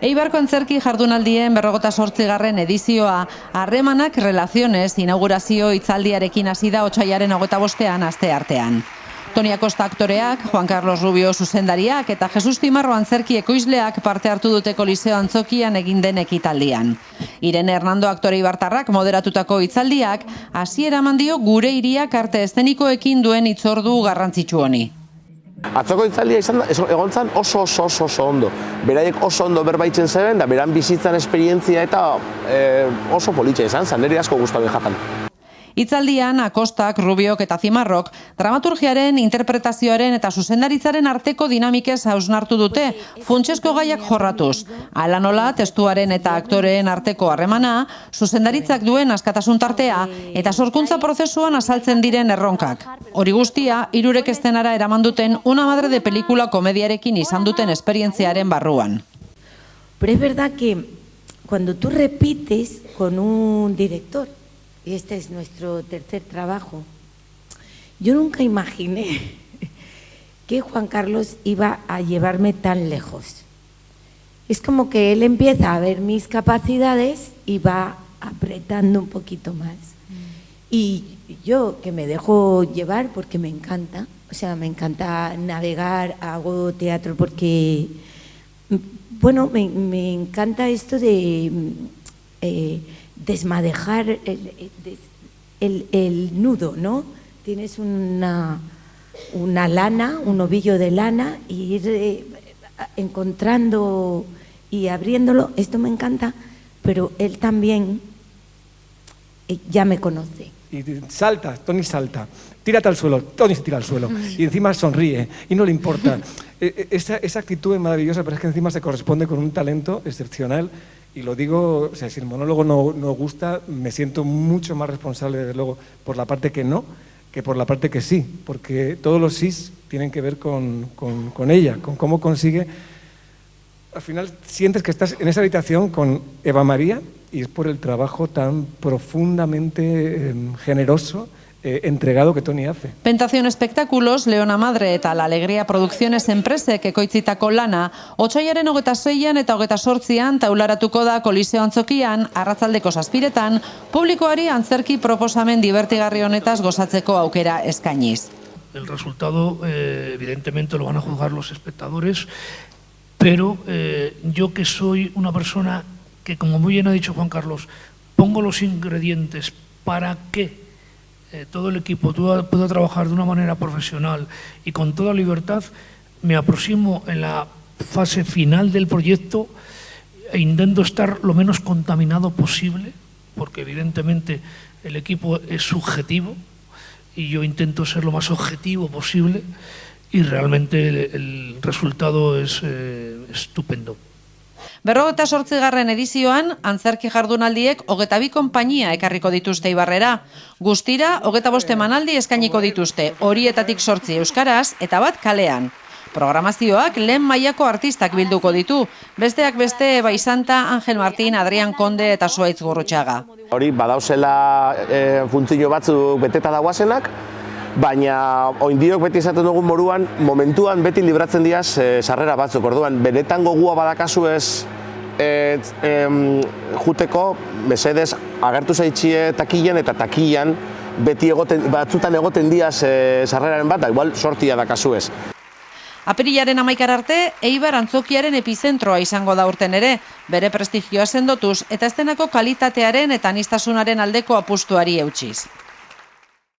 Eibarko antzerki jardunaldien 58. edizioa Harremanak Relaciones inaugurazio hitzaldiarekin hasi da otsailaren 25ean asteartean. Toni Acosta aktoreak, Juan Carlos Rubio zuzendariak eta Jesus Timarro antzerki ekoizleak parte hartu dute Koliseo Antzokian egin den ekitaldian. Irene Hernando aktore ibartarrak moderatutako hitzaldiak hasiera eman dio gure hiriak arte eszenikoekin duen hitzordu garrantzitsu honi. Atzoko hitzaldia egon zen oso ondo. Beraiek oso ondo berbaitzen zeben, da beran bizitzan esperientzia eta oso politxe izan, nire asko gustatu jatan. Hitzaldian, Akostak, Rubiok eta Zimarrok dramaturgiaren, interpretazioaren eta zuzendaritzaren arteko dinamikez hausnartu dute, funtsesko gaiak jorratuz. Hala nola, testuaren eta aktoreen arteko harremana, zuzendaritzak duen askatasun tartea eta sorkuntza prozesuan azaltzen diren erronkak. Hori guztia, hirurek eszenara eraman duten Una madre de pelikula komediarekin izan duten esperientziaren barruan. Pero es verdad que cuando tú repites con un director, y este es nuestro tercer trabajo, yo nunca imaginé que Juan Carlos iba a llevarme tan lejos. Es como que él empieza a ver mis capacidades y va apretando un poquito más. Y yo, que me dejo llevar porque me encanta, o sea, me encanta navegar, hago teatro porque, bueno, me encanta esto de desmadejar el nudo, ¿no? Tienes una lana, un ovillo de lana, y ir encontrando y abriéndolo. Esto me encanta, pero él también ya me conoce. Y salta, Toni salta, tírate al suelo, Toni se tira al suelo, y encima sonríe, y no le importa. Esa actitud es maravillosa, pero es que encima se corresponde con un talento excepcional. Y lo digo, o sea, si el monólogo no gusta, me siento mucho más responsable, desde luego, por la parte que no, que por la parte que sí, porque todos los sís tienen que ver con ella, con cómo consigue. Al final sientes que estás en esa habitación con Eva María y es por el trabajo tan profundamente generoso, entregado que Toni hace. Pentación Espectáculos, Leona Madre eta La Alegría Producciones enpresek ekoitzitako lana, otsailaren 26an eta 28an taularatuko da Koliseo Antzokian, arratsaldeko 7etan, publikoari antzerki proposamen divertigarri honetaz gozatzeko aukera eskainiz. El resultado, evidentemente, lo van a juzgar los espectadores, pero yo que soy una persona que, como muy bien ha dicho Juan Carlos, pongo los ingredientes para que todo el equipo pueda trabajar de una manera profesional y con toda libertad, me aproximo en la fase final del proyecto e intento estar lo menos contaminado posible, porque evidentemente el equipo es subjetivo y yo intento ser lo más objetivo posible y realmente el resultado es estupendo. 58. edizioan, antzerki jardunaldiek 22 konpainia ekarriko dituzte Eibarrera. Guztira, 25 emanaldi eskainiko dituzte, horietatik 8 euskaraz eta bat kalean. Programazioak lehen mailako artistak bilduko ditu, besteak beste Bai Santa, Ángel Martín, Adrián Conde eta Zuaitz Gurrutxaga. Hori badauzela funtzio batzuk beteta dagoazenak, baina oindiok beti esaten dugun moruan, momentuan beti libratzen diaz sarrera batzuk. Orduan, benetan gogua badakazu ez juteko, mesedez, agertu zaitxie takilan eta takilan beti batzutan egoten diaz sarreraren bat, da igual sortia dakazu ez. Apirilaren 11 arte, Eibar Antzokiaren epizentroa izango da urten ere, bere prestigioa sendotuz eta eszenako kalitatearen eta aniztasunaren aldeko apustuari eutsiz.